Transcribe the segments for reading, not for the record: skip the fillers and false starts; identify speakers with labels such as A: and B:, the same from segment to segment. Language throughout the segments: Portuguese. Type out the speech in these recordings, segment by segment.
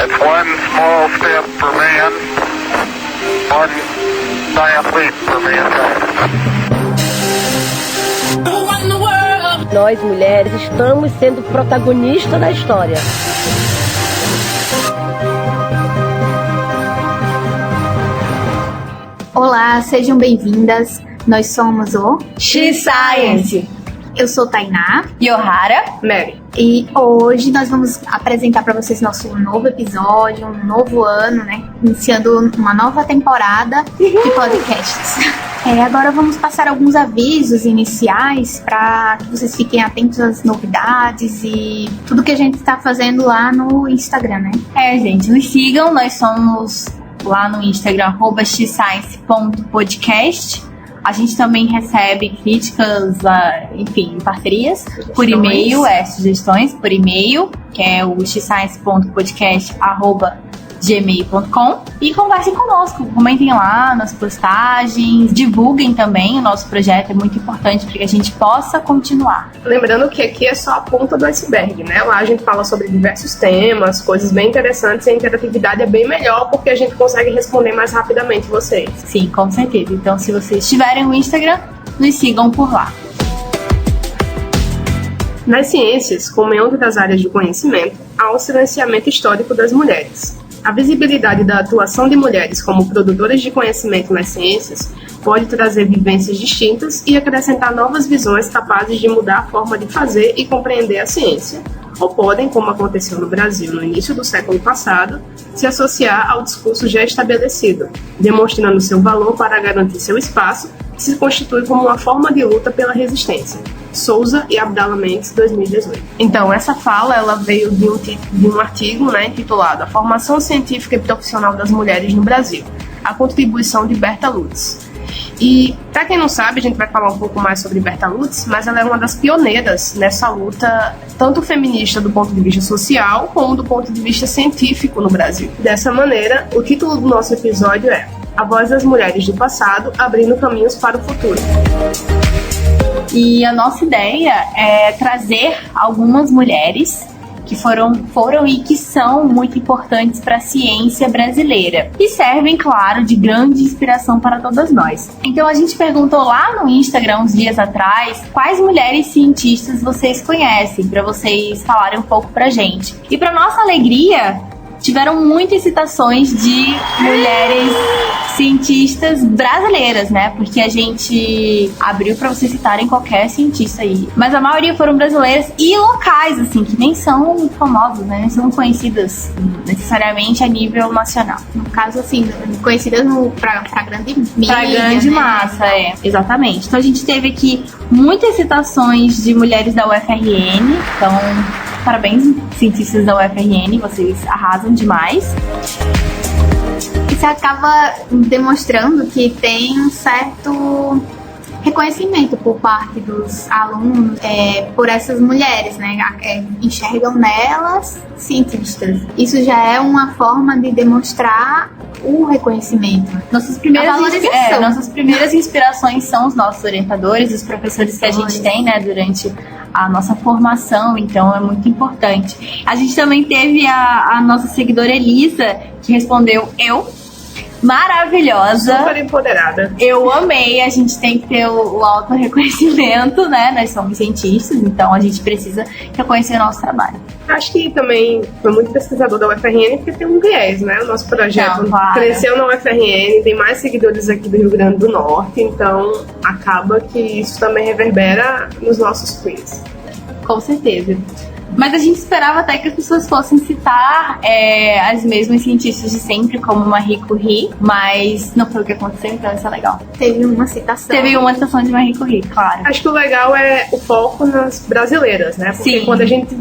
A: It's one small step for man, one giant leap for mankind.
B: Nós, mulheres, estamos sendo protagonistas da história.
C: Olá, sejam bem-vindas. Nós somos o
D: X-Science.
C: Eu sou Tainá.
D: Yohara.
E: Mary.
C: E hoje nós vamos apresentar para vocês nosso novo episódio, um novo ano, né? Iniciando uma nova temporada de podcasts. Agora vamos passar alguns avisos iniciais para que vocês fiquem atentos às novidades e tudo que a gente está fazendo lá no Instagram, né?
D: Gente, nos sigam, nós somos lá no Instagram, @xscience.podcast. A gente também recebe críticas, enfim, parcerias por e-mail, sugestões por e-mail, que é o xscience.podcast@gmail.com, e conversem conosco, comentem lá nas postagens, divulguem também o nosso projeto, é muito importante para que a gente possa continuar.
E: Lembrando que aqui é só a ponta do iceberg, né? Lá a gente fala sobre diversos temas, coisas bem interessantes, e a interatividade é bem melhor porque a gente consegue responder mais rapidamente vocês.
D: Sim, com certeza. Então, se vocês tiverem o Instagram, nos sigam por lá.
E: Nas ciências, como em outras áreas de conhecimento, há um silenciamento histórico das mulheres. A visibilidade da atuação de mulheres como produtoras de conhecimento nas ciências pode trazer vivências distintas e acrescentar novas visões capazes de mudar a forma de fazer e compreender a ciência, ou podem, como aconteceu no Brasil no início do século passado, se associar ao discurso já estabelecido, demonstrando seu valor para garantir seu espaço, que se constitui como uma forma de luta pela resistência. Souza e Abdala Mendes, 2018. Então, essa fala ela veio de um artigo, né, intitulado A Formação Científica e Profissional das Mulheres no Brasil, a contribuição de Berta Lutz. E, para quem não sabe, a gente vai falar um pouco mais sobre Berta Lutz, mas ela é uma das pioneiras nessa luta, tanto feminista do ponto de vista social, como do ponto de vista científico no Brasil. Dessa maneira, o título do nosso episódio é A Voz das Mulheres do Passado, abrindo caminhos para o futuro.
D: E a nossa ideia é trazer algumas mulheres que foram e que são muito importantes para a ciência brasileira e servem, claro, de grande inspiração para todas nós. Então a gente perguntou lá no Instagram uns dias atrás quais mulheres cientistas vocês conhecem, para vocês falarem um pouco pra gente. E para nossa alegria, tiveram muitas citações de mulheres cientistas brasileiras, né? Porque a gente abriu pra vocês citarem qualquer cientista aí. Mas a maioria foram brasileiras e locais, assim, que nem são famosas, né? Nem são conhecidas necessariamente a nível nacional.
C: No caso, assim, conhecidas pra grande mídia.
D: Pra grande massa, exatamente. Então a gente teve aqui muitas citações de mulheres da UFRN, então parabéns, cientistas da UFRN, vocês arrasam demais.
C: Isso acaba demonstrando que tem um certo reconhecimento por parte dos alunos por essas mulheres, né? Enxergam nelas cientistas. Isso já é uma forma de demonstrar o reconhecimento.
D: Nossas primeiras inspirações são os nossos orientadores, os professores que a gente tem, né, durante a nossa formação, então é muito importante. A gente também teve a nossa seguidora Elisa, que respondeu maravilhosa.
E: Super empoderada.
D: Eu amei, a gente tem que ter o auto-reconhecimento, né? Nós somos cientistas, então a gente precisa reconhecer o nosso trabalho.
E: Acho que também foi muito pesquisador da UFRN porque tem um viés, né? O nosso projeto cresceu na UFRN, tem mais seguidores aqui do Rio Grande do Norte, então acaba que isso também reverbera nos nossos quiz.
D: Com certeza. Mas a gente esperava até que as pessoas fossem citar as mesmas cientistas de sempre, como Marie Curie, mas não foi o que aconteceu, então isso é legal.
C: Teve uma citação
D: de Marie Curie, claro.
E: Acho que o legal é o foco nas brasileiras, né? Porque
D: Sim.
E: Quando a gente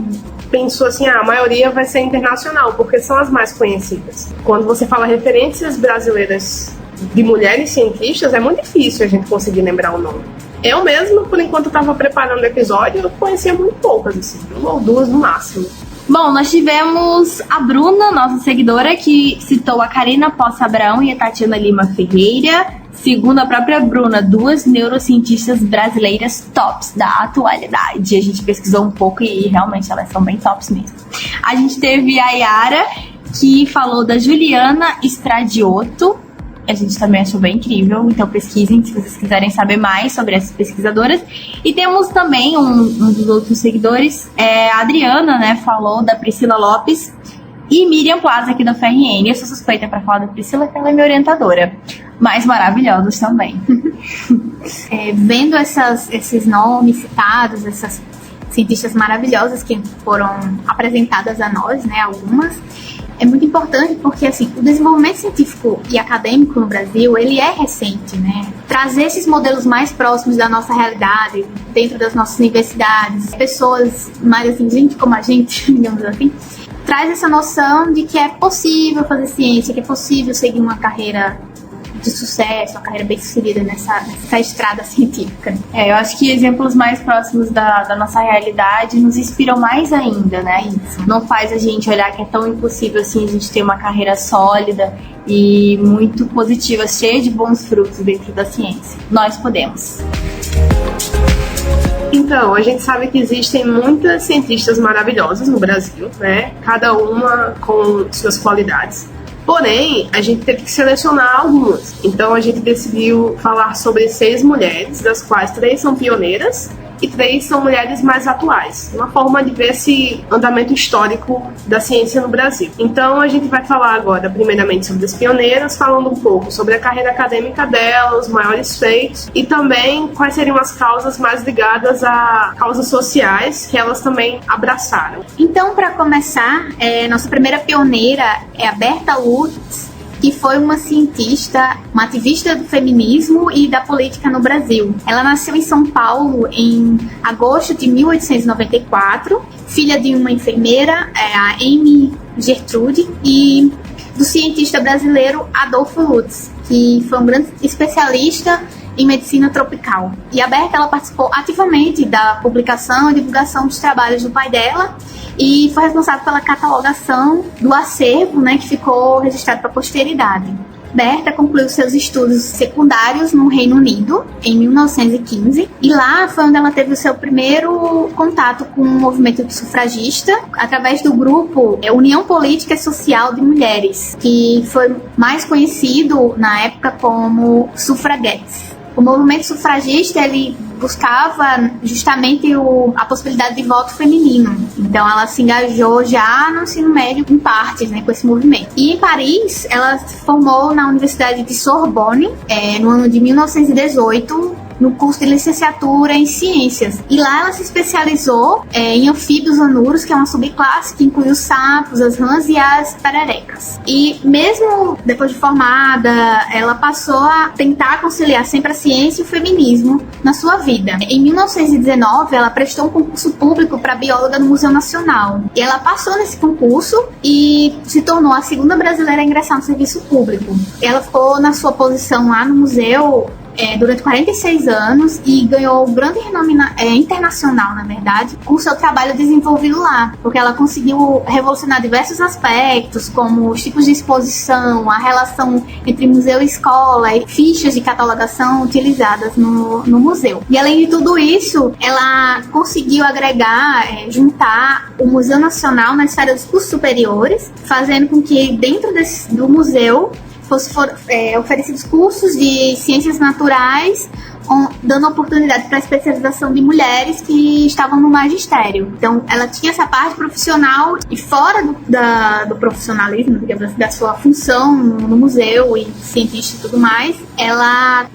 E: pensou assim, a maioria vai ser internacional, porque são as mais conhecidas. Quando você fala referências brasileiras de mulheres cientistas, é muito difícil a gente conseguir lembrar o nome. Eu mesmo, por enquanto, estava preparando o episódio, eu conhecia muito poucas, assim, uma ou duas no máximo.
D: Bom, nós tivemos a Bruna, nossa seguidora, que citou a Karina Poça Abraão e a Tatiana Lima Ferreira. Segundo a própria Bruna, 2 neurocientistas brasileiras tops da atualidade. A gente pesquisou um pouco e realmente elas são bem tops mesmo. A gente teve a Yara, que falou da Juliana Stradiotto. A gente também achou bem incrível, então pesquisem se vocês quiserem saber mais sobre essas pesquisadoras. E temos também um dos outros seguidores, a Adriana, né, falou da Priscila Lopes e Miriam Plaza aqui da FRN. Eu sou suspeita para falar da Priscila, porque ela é minha orientadora, mas maravilhosos também.
C: Vendo esses nomes citados, essas cientistas maravilhosas que foram apresentadas a nós, né, algumas, é muito importante porque, assim, o desenvolvimento científico e acadêmico no Brasil, ele é recente, né? Trazer esses modelos mais próximos da nossa realidade, dentro das nossas universidades, pessoas mais, assim, gente como a gente, digamos assim, traz essa noção de que é possível fazer ciência, que é possível seguir uma carreira de sucesso, uma carreira bem sucedida nessa estrada científica.
D: Eu acho que exemplos mais próximos da nossa realidade nos inspiram mais ainda, né? Isso. Não faz a gente olhar que é tão impossível assim a gente ter uma carreira sólida e muito positiva, cheia de bons frutos dentro da ciência. Nós podemos.
E: Então, a gente sabe que existem muitas cientistas maravilhosas no Brasil, né? Cada uma com suas qualidades. Porém, a gente teve que selecionar algumas. Então, a gente decidiu falar sobre 6 mulheres, das quais 3 são pioneiras e 3 são mulheres mais atuais. Uma forma de ver esse andamento histórico da ciência no Brasil. Então, a gente vai falar agora, primeiramente, sobre as pioneiras, falando um pouco sobre a carreira acadêmica delas, os maiores feitos e também quais seriam as causas mais ligadas a causas sociais que elas também abraçaram.
C: Então, para começar, nossa primeira pioneira é a Berta Lutz, que foi uma cientista, uma ativista do feminismo e da política no Brasil. Ela nasceu em São Paulo em agosto de 1894, filha de uma enfermeira, a Amy Gertrude, e do cientista brasileiro Adolfo Lutz, que foi um grande especialista em medicina tropical. E a Berta, ela participou ativamente da publicação e divulgação dos trabalhos do pai dela e foi responsável pela catalogação do acervo, né, que ficou registrado para a posteridade. Berta concluiu seus estudos secundários no Reino Unido em 1915 e lá foi onde ela teve o seu primeiro contato com o movimento sufragista através do grupo União Política e Social de Mulheres, que foi mais conhecido na época como sufraguetes. O movimento sufragista, ele buscava justamente a possibilidade de voto feminino. Então, ela se engajou já no ensino médio, em partes, né, com esse movimento. E em Paris, ela se formou na Universidade de Sorbonne, no ano de 1918, no curso de licenciatura em ciências. E lá ela se especializou em anfíbios anuros, que é uma subclasse que inclui os sapos, as rãs e as pererecas. E mesmo depois de formada, ela passou a tentar conciliar sempre a ciência e o feminismo na sua vida. Em 1919, ela prestou um concurso público para bióloga no Museu Nacional. E ela passou nesse concurso e se tornou a segunda brasileira a ingressar no serviço público. Ela ficou na sua posição lá no museu durante 46 anos e ganhou grande renome internacional, na verdade, com seu trabalho desenvolvido lá, porque ela conseguiu revolucionar diversos aspectos, como os tipos de exposição, a relação entre museu e escola, e fichas de catalogação utilizadas no museu. E além de tudo isso, ela conseguiu agregar, juntar o Museu Nacional na esfera dos cursos superiores, fazendo com que dentro do museu foram oferecidos cursos de ciências naturais, dando oportunidade para a especialização de mulheres que estavam no magistério. Então, ela tinha essa parte profissional e fora do profissionalismo, digamos, da sua função no museu e cientista e tudo mais, ela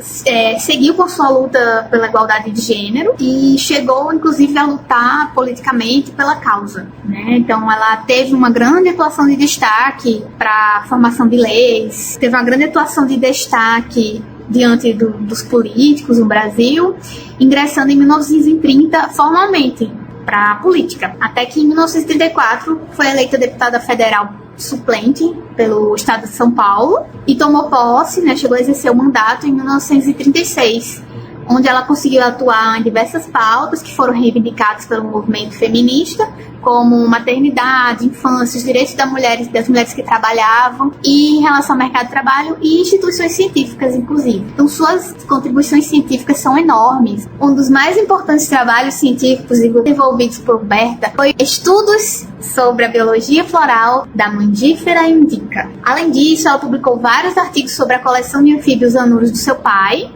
C: seguiu com sua luta pela igualdade de gênero e chegou, inclusive, a lutar politicamente pela causa, né? Então, ela teve uma grande atuação de destaque para a formação de leis, teve uma grande atuação de destaque diante dos políticos no Brasil, ingressando em 1930 formalmente para a política. Até que em 1934 foi eleita deputada federal suplente pelo estado de São Paulo e tomou posse, né, chegou a exercer o mandato em 1936, onde ela conseguiu atuar em diversas pautas que foram reivindicadas pelo movimento feminista, como maternidade, infância, os direitos das mulheres que trabalhavam, e em relação ao mercado de trabalho e instituições científicas, inclusive. Então, suas contribuições científicas são enormes. Um dos mais importantes trabalhos científicos desenvolvidos por Berta foi estudos sobre a biologia floral da Mangifera indica. Além disso, ela publicou vários artigos sobre a coleção de anfíbios anuros do seu pai,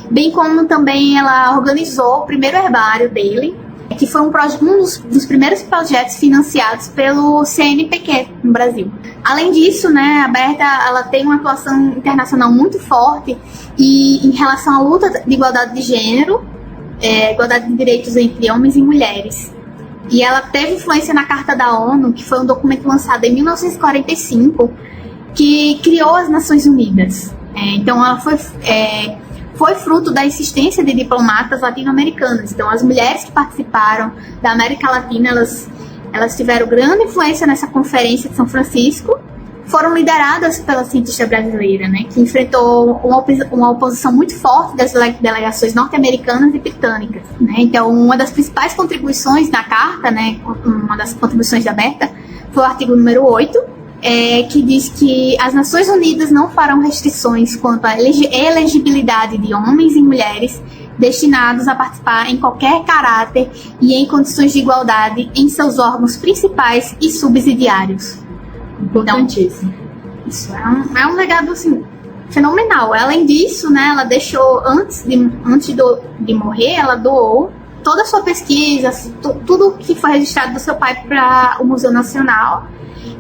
C: bem como também ela organizou o primeiro herbário dele, que foi um dos primeiros projetos financiados pelo CNPq no Brasil. Além disso, né, a Berta ela tem uma atuação internacional muito forte e em relação à luta de igualdade de gênero, igualdade de direitos entre homens e mulheres. E ela teve influência na Carta da ONU, que foi um documento lançado em 1945, que criou as Nações Unidas. Então, ela foi fruto da insistência de diplomatas latino-americanos. Então, as mulheres que participaram da América Latina, elas tiveram grande influência nessa conferência de São Francisco, foram lideradas pela cientista brasileira, né, que enfrentou uma oposição muito forte das delegações norte-americanas e britânicas, né. Então, uma das principais contribuições da carta, né, uma das contribuições da Berta, foi o artigo número 8, que diz que as Nações Unidas não farão restrições quanto à elegibilidade de homens e mulheres destinados a participar em qualquer caráter e em condições de igualdade em seus órgãos principais e subsidiários.
D: Importantíssimo.
C: Então, isso é um legado assim, fenomenal. Além disso, né, ela deixou, antes de morrer, ela doou toda a sua pesquisa, tudo que foi registrado do seu pai para o Museu Nacional,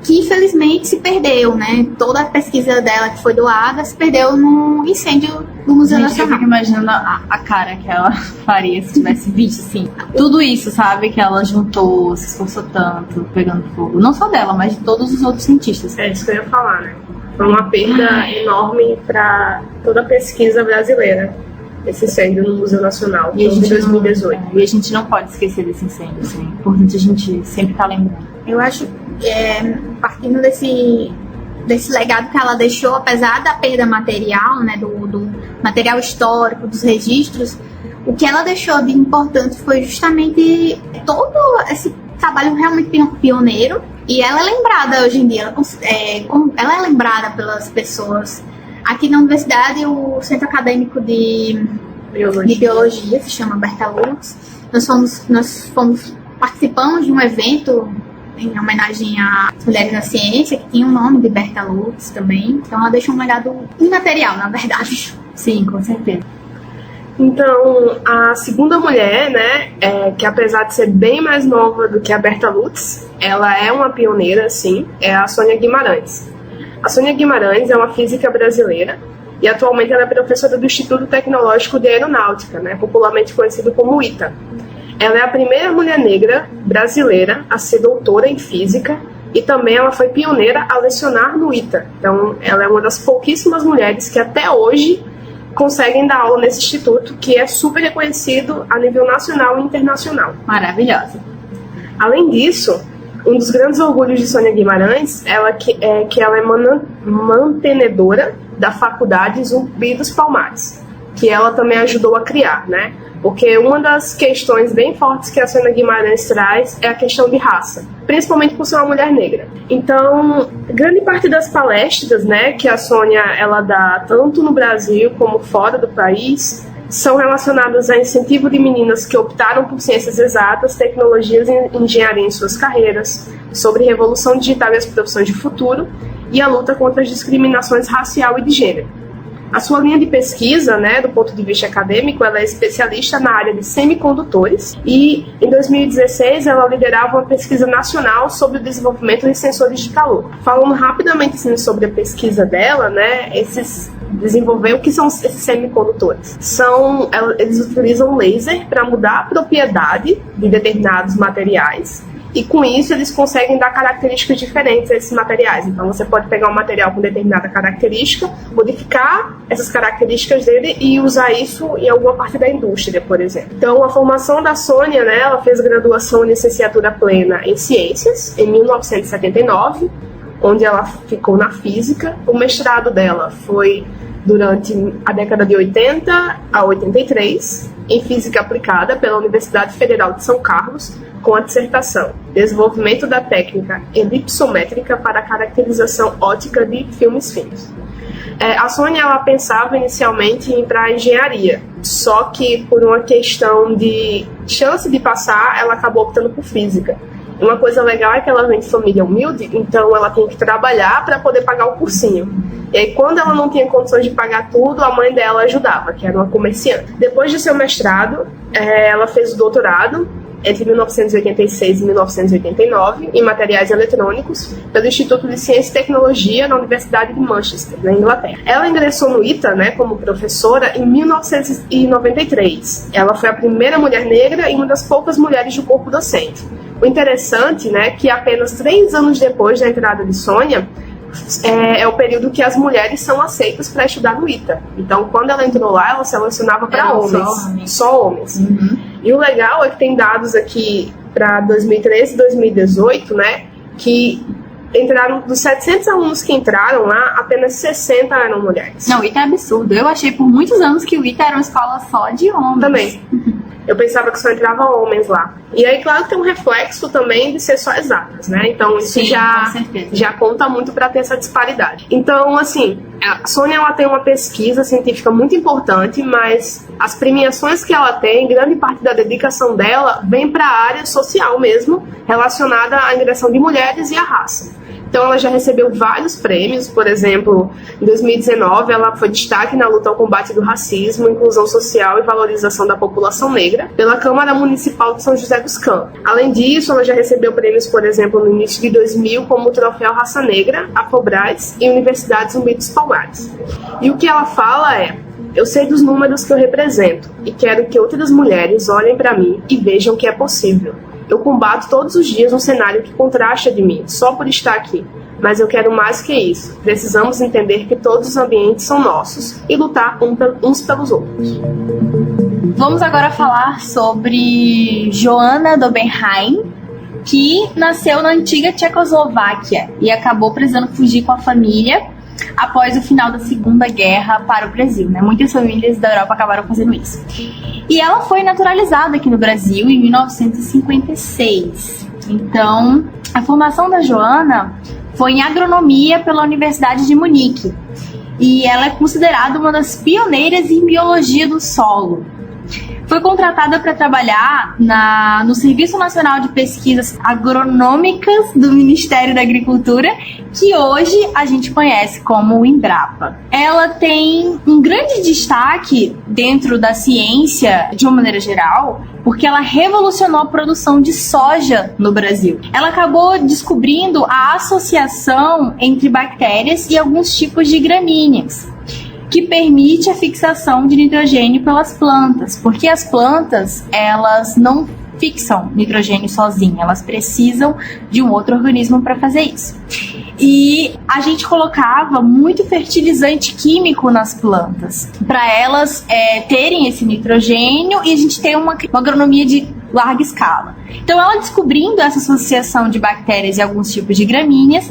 C: que infelizmente se perdeu, né? Toda a pesquisa dela que foi doada se perdeu no incêndio do Museu Nacional.
D: Eu fico imaginando a cara que ela faria se tivesse visto, assim, tudo isso, sabe? Que ela juntou, se esforçou tanto, pegando fogo. Não só dela, mas de todos os outros cientistas.
E: É isso que eu ia falar, né? Foi uma perda enorme para toda a pesquisa brasileira, esse incêndio no Museu Nacional de 2018.
D: E a gente não pode esquecer desse incêndio, assim. É importante a gente sempre estar lembrando.
C: Eu acho partindo desse legado que ela deixou, apesar da perda material, né, do material histórico, dos registros, o que ela deixou de importante foi justamente todo esse trabalho realmente pioneiro, e ela é lembrada hoje em dia, ela é lembrada pelas pessoas. Aqui na universidade, o Centro Acadêmico de Biologia se chama Berta Lutz. Nós participamos de um evento em homenagem às mulheres na ciência, que tinha o nome de Berta Lutz também. Então ela deixou um legado imaterial, na verdade.
D: Sim, com certeza.
E: Então, a segunda mulher, né, que apesar de ser bem mais nova do que a Berta Lutz, ela é uma pioneira, sim, é a Sônia Guimarães. A Sônia Guimarães é uma física brasileira e atualmente ela é professora do Instituto Tecnológico de Aeronáutica, né, popularmente conhecido como ITA. Ela é a primeira mulher negra brasileira a ser doutora em física e também ela foi pioneira a lecionar no ITA. Então, ela é uma das pouquíssimas mulheres que até hoje conseguem dar aula nesse instituto, que é super reconhecido a nível nacional e internacional.
D: Maravilhosa.
E: Além disso, um dos grandes orgulhos de Sônia Guimarães é que ela é mantenedora da Faculdade Zumbi dos Palmares, que ela também ajudou a criar, né? Porque uma das questões bem fortes que a Sônia Guimarães traz é a questão de raça, principalmente por ser uma mulher negra. Então, grande parte das palestras, né, que a Sônia ela dá tanto no Brasil como fora do país, são relacionadas a incentivo de meninas que optaram por ciências exatas, tecnologias e engenharia em suas carreiras, sobre revolução digital e as profissões de futuro, e a luta contra as discriminações racial e de gênero. A sua linha de pesquisa, né, do ponto de vista acadêmico, ela é especialista na área de semicondutores e, em 2016, ela liderava uma pesquisa nacional sobre o desenvolvimento de sensores de calor. Falando rapidamente assim, sobre a pesquisa dela, né, desenvolver o que são esses semicondutores. Eles utilizam laser para mudar a propriedade de determinados materiais. E com isso eles conseguem dar características diferentes a esses materiais. Então você pode pegar um material com determinada característica, modificar essas características dele e usar isso em alguma parte da indústria, por exemplo. Então a formação da Sônia, né, ela fez graduação e licenciatura plena em Ciências em 1979, onde ela ficou na Física. O mestrado dela foi durante a década de 80 a 83 em Física Aplicada pela Universidade Federal de São Carlos, com a dissertação Desenvolvimento da Técnica Elipsométrica para a Caracterização Óptica de Filmes Finos. A Sônia, ela pensava inicialmente em ir para a engenharia, só que por uma questão de chance de passar, ela acabou optando por física. Uma coisa legal é que ela vem de família humilde, então ela tem que trabalhar para poder pagar o cursinho. E aí, quando ela não tinha condições de pagar tudo, a mãe dela ajudava, que era uma comerciante. Depois de seu mestrado, ela fez o doutorado, entre 1986 e 1989, em materiais eletrônicos, pelo Instituto de Ciência e Tecnologia na Universidade de Manchester, na Inglaterra. Ela ingressou no ITA, como professora, em 1993. Ela foi a primeira mulher negra e uma das poucas mulheres do corpo docente. O interessante, é que apenas 3 anos depois da entrada de Sônia, é o período que as mulheres são aceitas para estudar no ITA. Então, quando ela entrou lá, ela selecionava para homens. Só homens.
D: Uhum.
E: E o legal é que tem dados aqui para 2013 e 2018, que entraram, dos 700 alunos que entraram lá, apenas 60 eram mulheres.
D: Não, o ITA é absurdo. Eu achei por muitos anos que o ITA era uma escola só de homens.
E: Também. Eu pensava que só entrava homens lá. E aí, claro que tem um reflexo também de ser só exatas, Então, isso já conta muito para ter essa disparidade. Então, assim, a Sônia, ela tem uma pesquisa científica muito importante, mas as premiações que ela tem, grande parte da dedicação dela, vem para a área social mesmo, relacionada à ingressão de mulheres e à raça. Então, ela já recebeu vários prêmios. Por exemplo, em 2019, ela foi destaque na luta ao combate do racismo, inclusão social e valorização da população negra pela Câmara Municipal de São José dos Campos. Além disso, ela já recebeu prêmios, por exemplo, no início de 2000, como o Troféu Raça Negra, Afobras e Universidade Zumbi dos Palmares. E o que ela fala é: eu sei dos números que eu represento e quero que outras mulheres olhem para mim e vejam que é possível. Eu combato todos os dias um cenário que contrasta de mim, só por estar aqui. Mas eu quero mais que isso. Precisamos entender que todos os ambientes são nossos e lutar uns pelos outros.
D: Vamos agora falar sobre Joanna Dobenheim, que nasceu na antiga Tchecoslováquia e acabou precisando fugir com a família após o final da Segunda Guerra para o Brasil, Muitas famílias da Europa acabaram fazendo isso. E ela foi naturalizada aqui no Brasil em 1956. Então, a formação da Joanna foi em agronomia pela Universidade de Munique. E ela é considerada uma das pioneiras em biologia do solo. Foi contratada para trabalhar no Serviço Nacional de Pesquisas Agronômicas do Ministério da Agricultura, que hoje a gente conhece como o Embrapa. Ela tem um grande destaque dentro da ciência, de uma maneira geral, porque ela revolucionou a produção de soja no Brasil. Ela acabou descobrindo a associação entre bactérias e alguns tipos de gramíneas, que permite a fixação de nitrogênio pelas plantas, porque as plantas, elas não fixam nitrogênio sozinhas, elas precisam de um outro organismo para fazer isso. E a gente colocava muito fertilizante químico nas plantas, para elas terem esse nitrogênio, e a gente tem uma agronomia de larga escala. Então, ela descobrindo essa associação de bactérias e alguns tipos de gramíneas,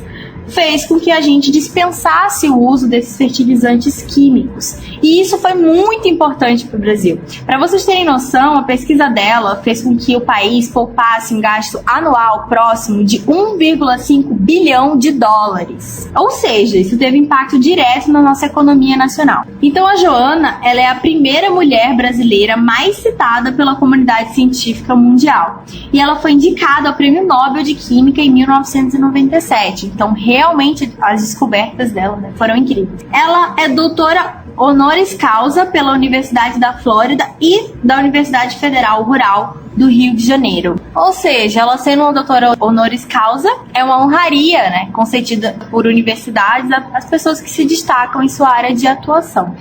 D: fez com que a gente dispensasse o uso desses fertilizantes químicos. E isso foi muito importante para o Brasil. Para vocês terem noção, a pesquisa dela fez com que o país poupasse um gasto anual próximo de 1,5 bilhão de dólares. Ou seja, isso teve impacto direto na nossa economia nacional. Então, a Joanna, ela é a primeira mulher brasileira mais citada pela comunidade científica mundial. E ela foi indicada ao Prêmio Nobel de Química em 1997. Então, realmente, as descobertas dela foram incríveis. Ela é doutora honoris causa pela Universidade da Flórida e da Universidade Federal Rural do Rio de Janeiro. Ou seja, ela sendo uma doutora honoris causa, é uma honraria, concedida por universidades às pessoas que se destacam em sua área de atuação.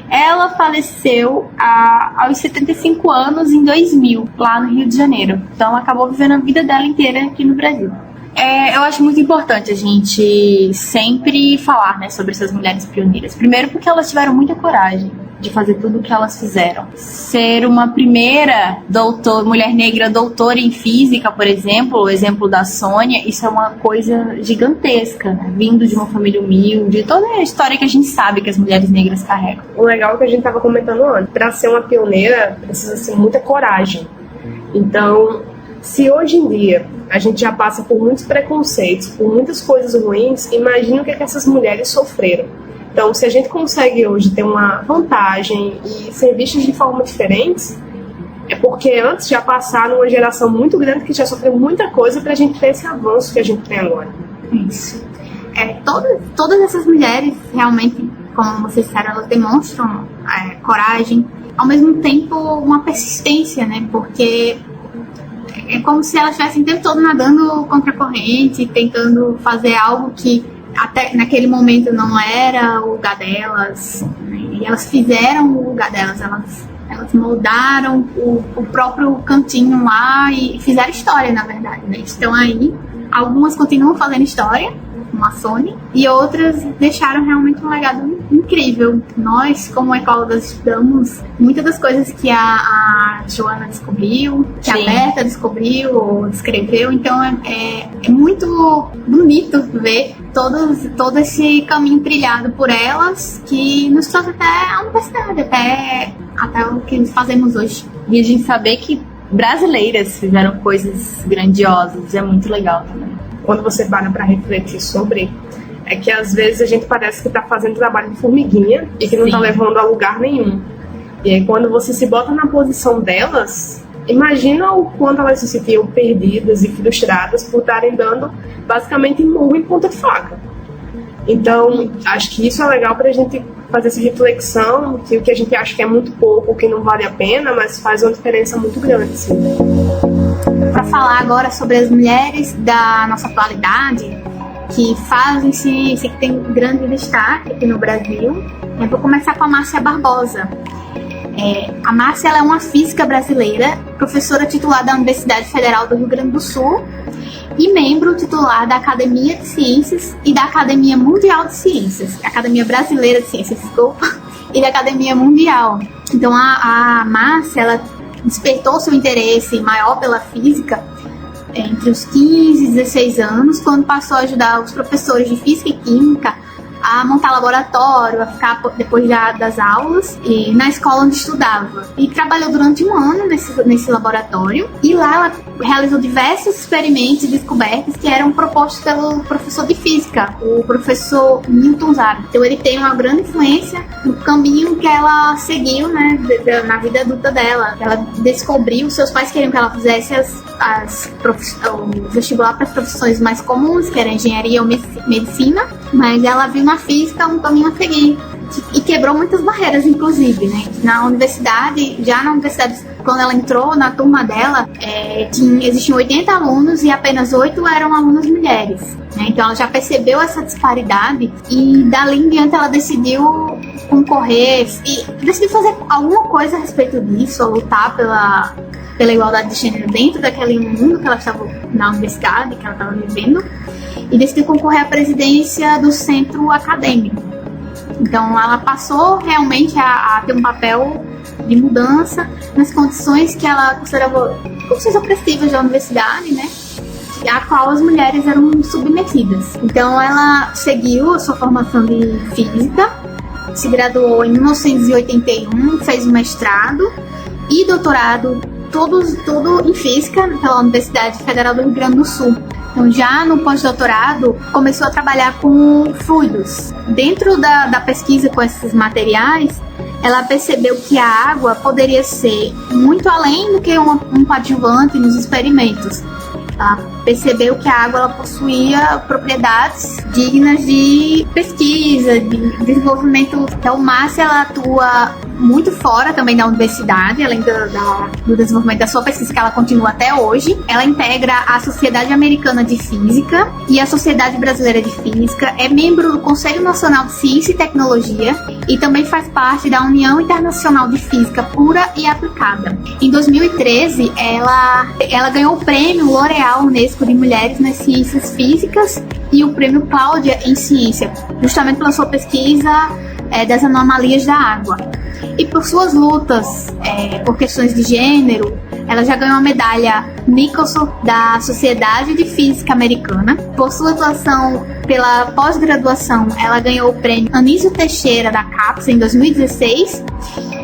D: Ela faleceu aos 75 anos em 2000, lá no Rio de Janeiro. Então, ela acabou vivendo a vida dela inteira aqui no Brasil. Eu acho muito importante a gente sempre falar, sobre essas mulheres pioneiras. Primeiro porque elas tiveram muita coragem. de fazer tudo o que elas fizeram. Ser uma primeira mulher negra doutora em física, por exemplo, o exemplo da Sônia, isso é uma coisa gigantesca, né? Vindo de uma família humilde, toda a história que a gente sabe que as mulheres negras carregam.
E: O legal é que a gente estava comentando antes, para ser uma pioneira precisa ser muita coragem. Então, se hoje em dia a gente já passa por muitos preconceitos, por muitas coisas ruins, imagina o que essas mulheres sofreram. Então, se a gente consegue hoje ter uma vantagem e ser vistas de forma diferente, é porque antes já passaram uma geração muito grande que já sofreu muita coisa para a gente ter esse avanço que a gente tem agora.
C: Isso. Todas essas mulheres, realmente, como vocês disseram, elas demonstram coragem, ao mesmo tempo uma persistência, né? Porque é como se elas estivessem o tempo todo nadando contra a corrente, tentando fazer algo que até naquele momento não era o lugar delas, né? E elas fizeram o lugar delas, elas moldaram o próprio cantinho lá e fizeram história, na verdade, né? Estão aí, algumas continuam fazendo história, como a Sônia, e outras deixaram realmente um legado incrível. Nós, como ecólogas, estudamos muitas das coisas que a Joana descobriu, que a Berta descobriu ou descreveu, então é muito bonito ver todo esse caminho trilhado por elas, que nos trouxe até a universidade, até o que fazemos hoje.
D: E a gente saber que brasileiras fizeram coisas grandiosas, é muito legal também.
E: Quando você para refletir sobre, é que às vezes a gente parece que está fazendo trabalho de formiguinha e que não está levando a lugar nenhum. E aí quando você se bota na posição delas, imagina o quanto elas se sentiam perdidas e frustradas por estarem dando basicamente murro em ponta de faca. Então, acho que isso é legal para a gente fazer essa reflexão, que o que a gente acha que é muito pouco, que não vale a pena, mas faz uma diferença muito grande, assim.
C: Para falar agora sobre as mulheres da nossa atualidade, que que tem grande destaque aqui no Brasil, eu vou começar com a Márcia Barbosa. A Márcia ela é uma física brasileira, professora titular da Universidade Federal do Rio Grande do Sul e membro titular da Academia de Ciências e da Academia Mundial de Ciências, Academia Brasileira de Ciências, desculpa, e da Academia Mundial. Então a Márcia ela despertou seu interesse maior pela física entre os 15 e 16 anos, quando passou a ajudar os professores de física e química a montar laboratório, a ficar depois das aulas e na escola onde estudava. E trabalhou durante um ano nesse laboratório, e lá ela realizou diversos experimentos e descobertas que eram propostos pelo professor de física, o professor Newton Zara. Então ele tem uma grande influência no caminho que ela seguiu, né, na vida adulta dela. Ela descobriu, seus pais queriam que ela fizesse o vestibular para as profissões mais comuns, que era engenharia ou medicina, mas ela viu na física um caminho a seguir e quebrou muitas barreiras, inclusive, né? Na universidade, quando ela entrou na turma dela, existiam 80 alunos e apenas 8 eram alunas mulheres, né? Então ela já percebeu essa disparidade e dali em diante ela decidiu concorrer e decidiu fazer alguma coisa a respeito disso, lutar pela igualdade de gênero dentro daquele mundo que ela estava na universidade, que ela estava vivendo, e decidiu concorrer à presidência do centro acadêmico. Então ela passou realmente a ter um papel de mudança nas condições que ela considerava condições opressivas da universidade, né, a qual as mulheres eram submetidas. Então ela seguiu a sua formação de física, se graduou em 1981, fez um mestrado e doutorado, tudo em física pela Universidade Federal do Rio Grande do Sul. Então, já no pós-doutorado, começou a trabalhar com fluidos. Dentro da pesquisa com esses materiais, ela percebeu que a água poderia ser muito além do que um coadjuvante nos experimentos. Ela percebeu que a água ela possuía propriedades dignas de pesquisa, de desenvolvimento. Então, Márcia ela atua muito fora também da universidade, além do desenvolvimento da sua pesquisa, que ela continua até hoje. Ela integra a Sociedade Americana de Física e a Sociedade Brasileira de Física, é membro do Conselho Nacional de Ciência e Tecnologia e também faz parte da União Internacional de Física Pura e Aplicada. Em 2013, ela ganhou o prêmio L'Oréal Unesco de Mulheres nas Ciências Físicas e o prêmio Cláudia em Ciência, justamente pela sua pesquisa das anomalias da água. E por suas lutas por questões de gênero, ela já ganhou a medalha Nicholson da Sociedade de Física Americana. Por sua atuação pela pós-graduação, ela ganhou o prêmio Anísio Teixeira da CAPES em 2016.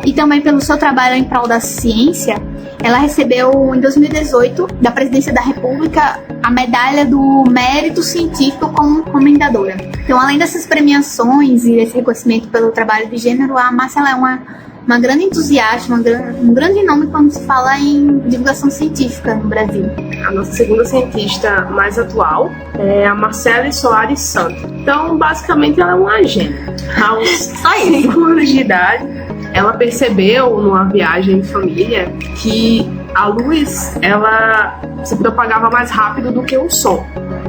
C: E também pelo seu trabalho em prol da ciência, ela recebeu em 2018 da Presidência da República a medalha do Mérito Científico como comendadora. Então, além dessas premiações e desse reconhecimento pelo trabalho de gênero, a Márcia ela é uma grande entusiasta, um grande nome quando se fala em divulgação científica no Brasil.
E: A nossa segunda cientista mais atual é a Marcele Soares Santos. Então, basicamente, ela é uma gênia. Aos 5 anos de idade, ela percebeu numa viagem em família que a luz ela se propagava mais rápido do que o som.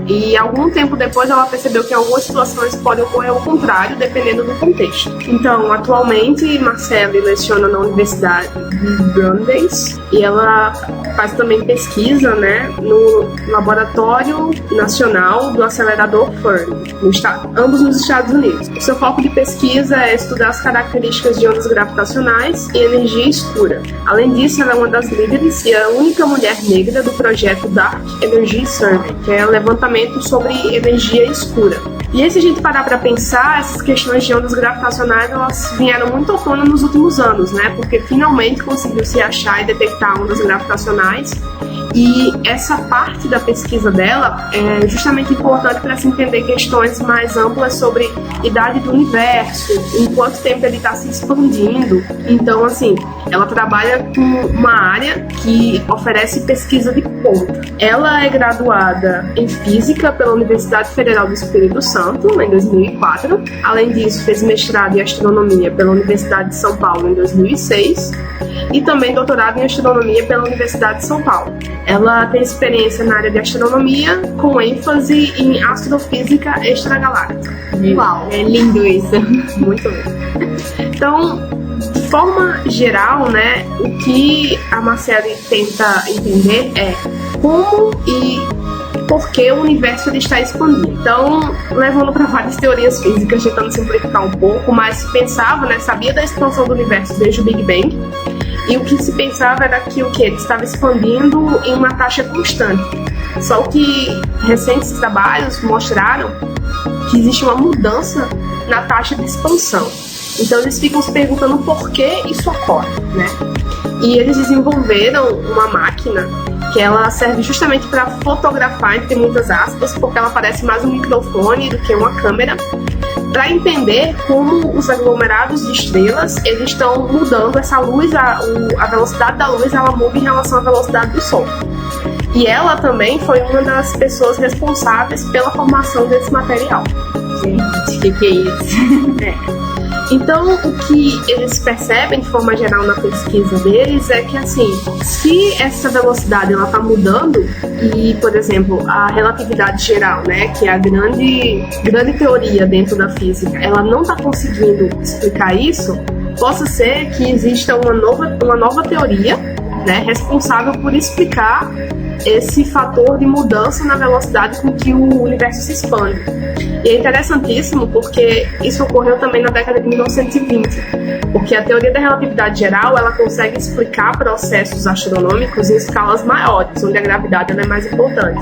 E: E algum tempo depois ela percebeu que em algumas situações pode ocorrer o contrário, dependendo do contexto. Então, atualmente, Marcele leciona na Universidade de Brandeis e ela faz também pesquisa, né, no Laboratório Nacional do Acelerador FERMI, ambos nos Estados Unidos. O seu foco de pesquisa é estudar as características de ondas gravitacionais e energia escura. Além disso, ela é uma das líderes e a única mulher negra do projeto Dark Energy Survey, que é o levantamento sobre energia escura. E aí, se a gente parar para pensar, essas questões de ondas gravitacionais, elas vieram muito à tona nos últimos anos, né? Porque finalmente conseguiu se achar e detectar ondas gravitacionais. E essa parte da pesquisa dela é justamente importante para se entender questões mais amplas sobre idade do universo, em quanto tempo ele está se expandindo. Então, assim, ela trabalha com uma área que oferece pesquisa de ponta. Ela é graduada em Física pela Universidade Federal do Espírito Santo, em 2004. Além disso, fez mestrado em Astronomia pela Universidade de São Paulo, em 2006. E também doutorado em Astronomia pela Universidade de São Paulo. Ela tem experiência na área de astronomia, com ênfase em astrofísica extragaláctica.
D: Uau, é lindo isso.
E: Muito bom. Então, de forma geral, né, o que a Marcele tenta entender é como e por que o universo ele está expandindo. Então, levando para várias teorias físicas, tentando simplificar um pouco, mas se pensava, né, sabia da expansão do universo desde o Big Bang, e o que se pensava era que ele estava expandindo em uma taxa constante. Só que recentes trabalhos mostraram que existe uma mudança na taxa de expansão. Então eles ficam se perguntando por que isso ocorre, né? E eles desenvolveram uma máquina que ela serve justamente para fotografar, entre muitas aspas, porque ela parece mais um microfone do que uma câmera, para entender como os aglomerados de estrelas eles estão mudando essa luz, a velocidade da luz ela muda em relação à velocidade do Sol. E ela também foi uma das pessoas responsáveis pela formação desse material.
D: Gente, o que é isso?
E: Então, o que eles percebem de forma geral na pesquisa deles é que, assim, se essa velocidade ela está mudando e, por exemplo, a relatividade geral, né, que é a grande teoria dentro da física, ela não está conseguindo explicar isso, possa ser que exista uma nova teoria, né, responsável por explicar esse fator de mudança na velocidade com que o universo se expande. E é interessantíssimo porque isso ocorreu também na década de 1920, porque a teoria da relatividade geral ela consegue explicar processos astronômicos em escalas maiores, onde a gravidade ela é mais importante.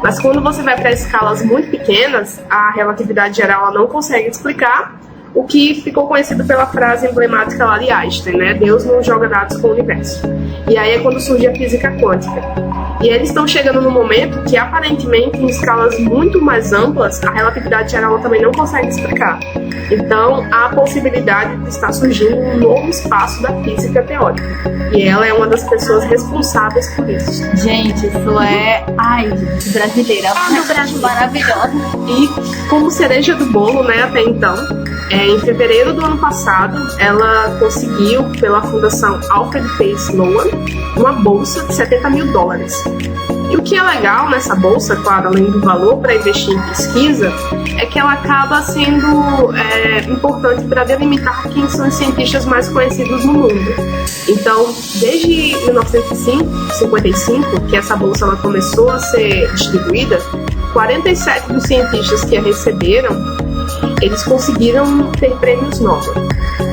E: Mas quando você vai para escalas muito pequenas, a relatividade geral ela não consegue explicar, o que ficou conhecido pela frase emblemática lá de Einstein, né? Deus não joga dados com o universo. E aí é quando surge a física quântica. E eles estão chegando no momento que, aparentemente, em escalas muito mais amplas, a relatividade geral também não consegue explicar. Então, há a possibilidade de estar surgindo um novo espaço da física teórica. E ela é uma das pessoas responsáveis por isso.
D: Gente, isso é... Ai, brasileira.
C: No Brasil.
D: Maravilhosa.
E: E, como cereja do bolo, né, até então, em fevereiro do ano passado, ela conseguiu, pela Fundação Alfred P. Sloan, uma bolsa de $70 mil. E o que é legal nessa bolsa, claro, além do valor para investir em pesquisa, é que ela acaba sendo importante para delimitar quem são os cientistas mais conhecidos no mundo. Então, desde 1955, que essa bolsa ela começou a ser distribuída, 47 dos cientistas que a receberam, eles conseguiram ter prêmios Nobel.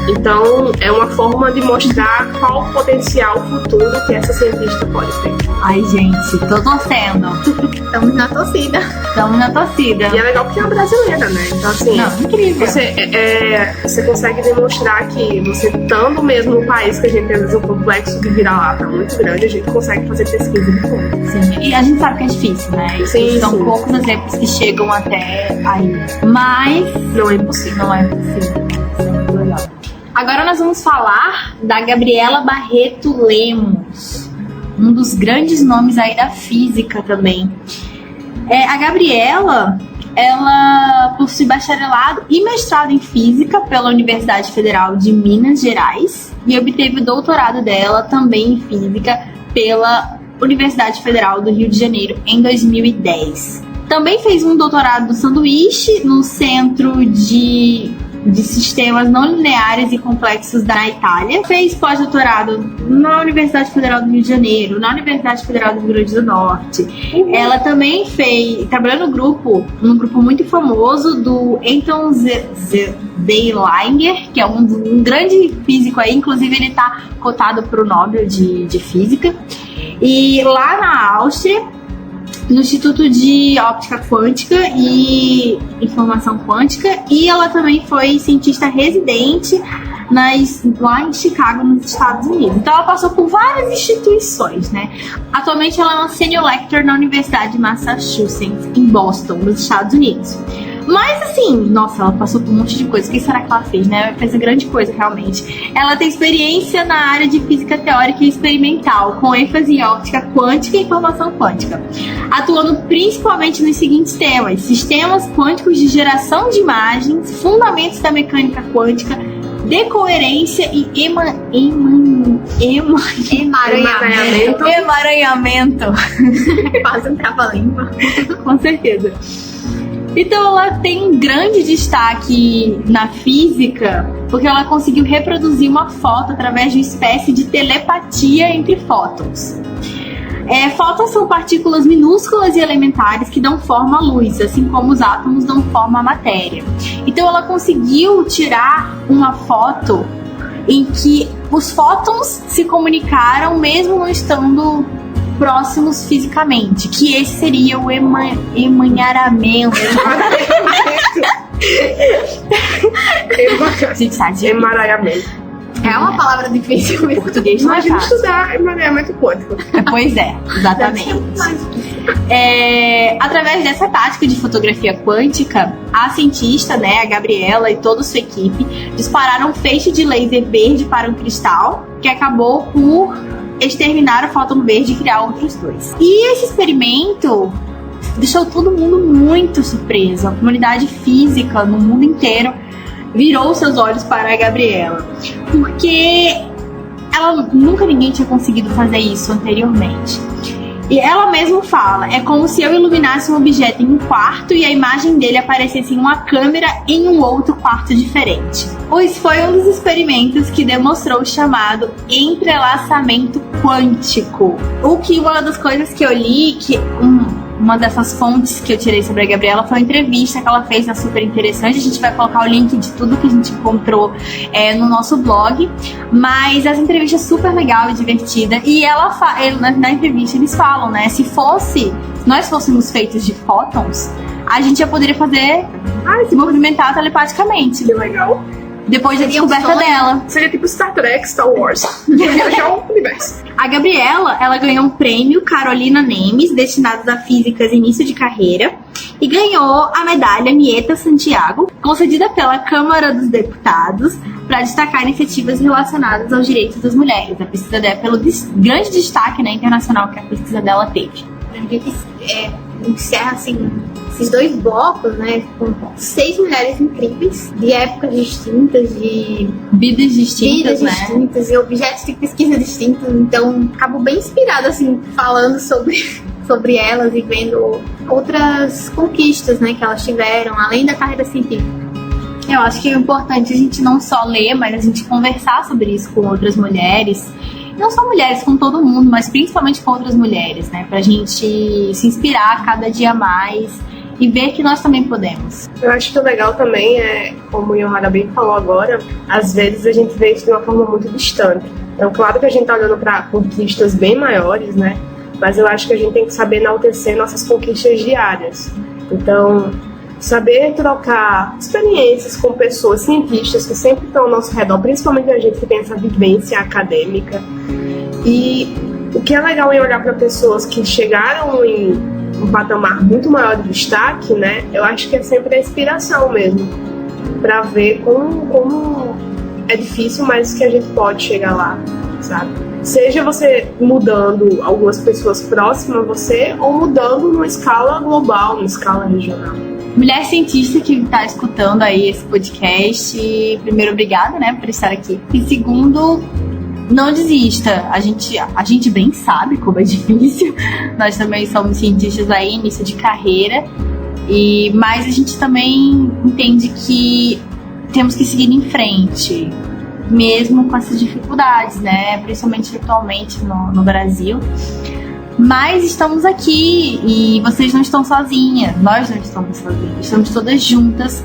E: Então, é uma forma de mostrar qual o potencial futuro que essa cientista pode ter.
D: Ai, gente, tô torcendo.
C: Estamos na torcida.
D: Estamos na torcida.
E: E é legal porque é uma brasileira, né? Então, assim,
D: Não, incrível.
E: você consegue demonstrar que você, estando mesmo no país que a gente tem, às vezes, um complexo de vira-lata muito grande, a gente consegue fazer pesquisa de fundo.
D: Sim, e a gente sabe que é difícil, né?
E: Sim,
D: São
E: sim.
D: poucos exemplos que chegam até aí. Mas
E: Não é impossível.
D: não é possível. Isso é muito legal. Agora nós vamos falar da Gabriela Barreto Lemos, um dos grandes nomes aí da física também. A Gabriela, ela possui bacharelado e mestrado em física pela Universidade Federal de Minas Gerais e obteve o doutorado dela também em física pela Universidade Federal do Rio de Janeiro em 2010. Também fez um doutorado do sanduíche no Centro de Sistemas Não Lineares e Complexos da Itália. Fez pós-doutorado na Universidade Federal do Rio de Janeiro, na Universidade Federal do Rio Grande do Norte. Ela também trabalhou num grupo muito famoso do Anton Zeilinger, que é um grande físico aí, inclusive ele está cotado para o Nobel de Física. E lá na Áustria, no Instituto de Óptica Quântica e Informação Quântica, e ela também foi cientista residente lá em Chicago, nos Estados Unidos. Então ela passou por várias instituições, né? Atualmente ela é uma senior lecturer na Universidade de Massachusetts, em Boston, nos Estados Unidos. Mas assim, nossa, ela passou por um monte de coisa. O que será que ela fez, né? Ela fez uma grande coisa, realmente. Ela tem experiência na área de física teórica e experimental, com ênfase em óptica quântica e informação quântica, atuando principalmente nos seguintes temas: sistemas quânticos de geração de imagens, fundamentos da mecânica quântica, decoerência e emaranhamento.
C: Quase um trava-língua.
D: Com certeza. Então ela tem um grande destaque na física porque ela conseguiu reproduzir uma foto através de uma espécie de telepatia entre fótons. Fótons são partículas minúsculas e elementares que dão forma à luz, assim como os átomos dão forma à matéria. Então ela conseguiu tirar uma foto em que os fótons se comunicaram mesmo não estando próximos fisicamente, que esse seria o emaranhamento. Gente, tadinha.
E: Emaranhamento.
C: É uma palavra difícil mesmo.
D: Português não é
E: Imagina
D: fácil.
E: estudar emaranhamento quântico.
D: Pois é, exatamente. Através dessa tática de fotografia quântica, a cientista, né, a Gabriela e toda a sua equipe dispararam um feixe de laser verde para um cristal que acabou por exterminar o fóton verde e criar outros dois. E esse experimento deixou todo mundo muito surpreso. A comunidade física no mundo inteiro virou seus olhos para a Gabriela, porque nunca ninguém tinha conseguido fazer isso anteriormente. E ela mesma fala: é como se eu iluminasse um objeto em um quarto e a imagem dele aparecesse em uma câmera em um outro quarto diferente. Pois foi um dos experimentos que demonstrou o chamado entrelaçamento quântico. O que uma das coisas que eu li, que uma dessas fontes que eu tirei sobre a Gabriela foi uma entrevista que ela fez, super interessante. A gente vai colocar o link de tudo que a gente encontrou no nosso blog. Mas essa entrevista é super legal e divertida. E na entrevista eles falam, né? Se nós fôssemos feitos de fótons, a gente já poderia se movimentar telepaticamente.
E: Que legal.
D: Depois da descoberta dela.
E: Seria tipo Star Trek, Star Wars. Viajar o universo.
D: A Gabriela, ela ganhou um prêmio Carolina Nemes, destinado a físicas início de carreira, e ganhou a medalha Nieta Santiago, concedida pela Câmara dos Deputados, para destacar iniciativas relacionadas aos direitos das mulheres. A pesquisa dela, pelo grande destaque, né, internacional que a pesquisa dela teve.
C: A gente encerra assim esses dois blocos, né, com 6 mulheres incríveis, de épocas distintas, de
D: vidas distintas, né?
C: distintas e objetos de pesquisa distintos. Então, acabo bem inspirada, assim, falando sobre elas e vendo outras conquistas, né, que elas tiveram, além da carreira científica.
D: Eu acho que é importante a gente não só ler, mas a gente conversar sobre isso com outras mulheres. Não só mulheres, com todo mundo, mas principalmente com outras mulheres, né? Pra gente se inspirar cada dia mais e ver que nós também podemos.
E: Eu acho que o legal também é, como o Yohara bem falou agora, às vezes a gente vê isso de uma forma muito distante. Então, claro que a gente está olhando para conquistas bem maiores, né? Mas eu acho que a gente tem que saber enaltecer nossas conquistas diárias. Então, saber trocar experiências com pessoas, cientistas que sempre estão ao nosso redor, principalmente a gente que tem essa vivência acadêmica. E o que é legal em olhar para pessoas que chegaram em um patamar muito maior de destaque, né? Eu acho que é sempre a inspiração mesmo, para ver como é difícil, mas que a gente pode chegar lá, sabe? Seja você mudando algumas pessoas próximas a você ou mudando numa escala global, numa escala regional.
D: Mulher cientista que está escutando aí esse podcast, primeiro, obrigada, né, por estar aqui. E segundo, não desista. A gente bem sabe como é difícil. Nós também somos cientistas aí, início de carreira. Mas a gente também entende que temos que seguir em frente, mesmo com essas dificuldades, né? Principalmente atualmente no Brasil. Mas estamos aqui e vocês não estão sozinhas, nós não estamos sozinhas, estamos todas juntas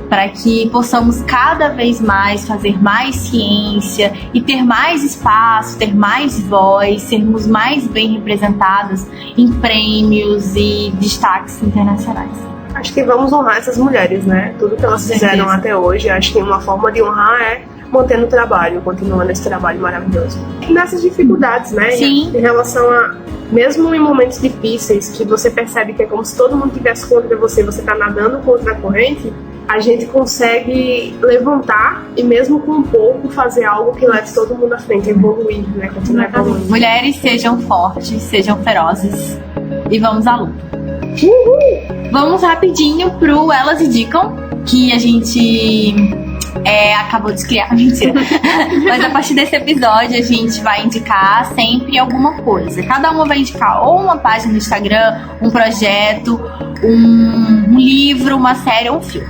D: para que possamos cada vez mais fazer mais ciência e ter mais espaço, ter mais voz, sermos mais bem representadas em prêmios e destaques internacionais.
E: Acho que vamos honrar essas mulheres, né? Tudo que elas fizeram até hoje, acho que uma forma de honrar é mantendo o trabalho, continuando esse trabalho maravilhoso. Nessas dificuldades, né?
D: Sim.
E: Em relação a, mesmo em momentos difíceis, que você percebe que é como se todo mundo estivesse contra você tá nadando contra a corrente, a gente consegue levantar e mesmo com um pouco fazer algo que leve todo mundo à frente, evoluir, né? Continuar evoluindo.
D: Mulheres, sejam fortes, sejam ferozes e vamos à luta. Vamos rapidinho pro Elas Indicam, que a gente acabou de criar, mentira. Mas a partir desse episódio a gente vai indicar sempre alguma coisa. Cada uma vai indicar ou uma página no Instagram, um projeto, um livro, uma série ou um filme.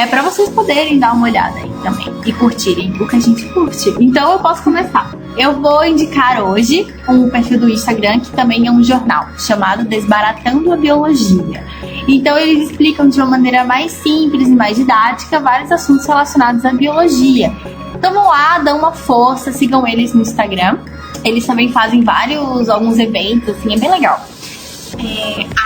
D: Para vocês poderem dar uma olhada aí também e curtirem o que a gente curte. Então eu posso começar. Eu vou indicar hoje um perfil do Instagram que também é um jornal, chamado Desbaratando a Biologia. Então eles explicam de uma maneira mais simples e mais didática vários assuntos relacionados à biologia. Então vão lá, dão uma força, sigam eles no Instagram. Eles também fazem alguns eventos, assim, é bem legal.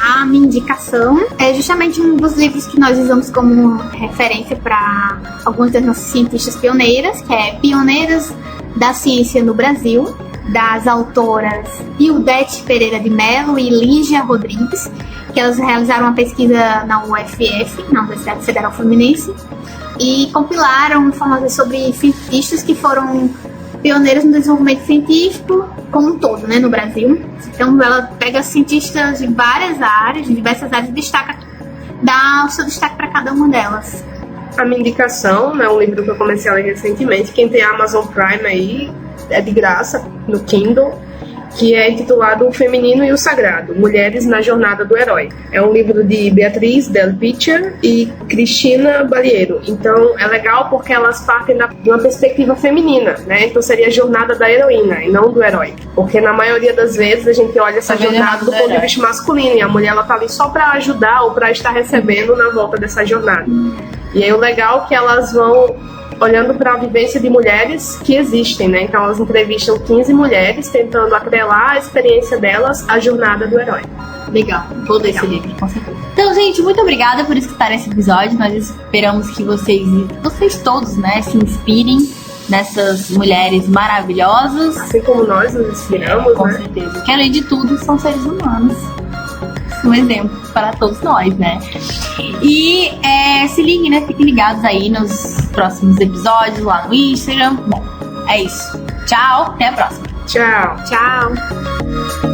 C: A minha indicação é justamente um dos livros que nós usamos como referência para algumas das nossas cientistas pioneiras, que é Pioneiras da Ciência no Brasil, das autoras Ildete Pereira de Mello e Lígia Rodrigues, que elas realizaram uma pesquisa na UFF, na Universidade Federal Fluminense, e compilaram informações sobre cientistas que foram pioneiros no desenvolvimento científico como um todo, né, no Brasil. Então ela pega cientistas de várias áreas, de diversas áreas, e dá o seu destaque para cada uma delas.
E: A minha indicação, né, um livro que eu comecei a ler recentemente, quem tem a Amazon Prime aí, é de graça, no Kindle, que é intitulado O Feminino e o Sagrado, Mulheres na Jornada do Herói. É um livro de Beatriz Del Pitcher e Cristina Balieiro. Então é legal porque elas partem de uma perspectiva feminina, né? Então seria a jornada da heroína e não do herói. Porque na maioria das vezes a gente olha essa jornada do ponto de vista masculino e a mulher ela tá ali só para ajudar ou para estar recebendo na volta dessa jornada. E aí o legal é que elas vão olhando para a vivência de mulheres que existem, né? Então elas entrevistam 15 mulheres tentando atrelar a experiência delas à jornada do herói.
D: Legal, vou ler esse livro, com certeza. Então, gente, muito obrigada por escutar esse episódio. Nós esperamos que vocês todos, né, se inspirem nessas mulheres maravilhosas.
E: Assim como nós nos inspiramos,
D: com certeza. Que além de tudo, são seres humanos. Um exemplo para todos nós, né? E se liguem, né? Fiquem ligados aí nos próximos episódios lá no Instagram. Bom, é isso. Tchau, até a próxima.
E: Tchau.
C: Tchau.